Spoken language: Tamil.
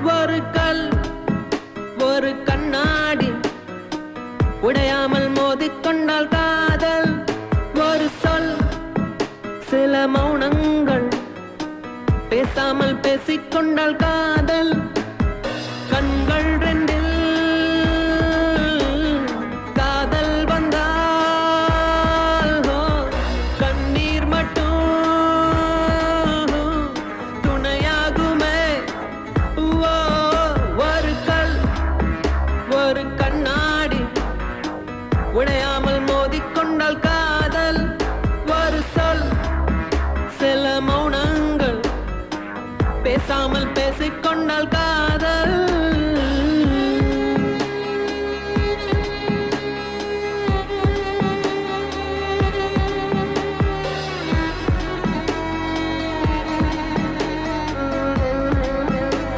ஒரு கல் ஒரு கண்ணாடி உடையாமல் மோதிக்கொண்டால் காதல். ஒரு சொல் சில மௌனங்கள் பேசாமல் பேசிக்கொண்டால் காதல். கண்கள் ரெண்டில் காதல் வந்தால் கண்ணீர் மட்டும் துணையாகுமே. ஒரு கல் ஒரு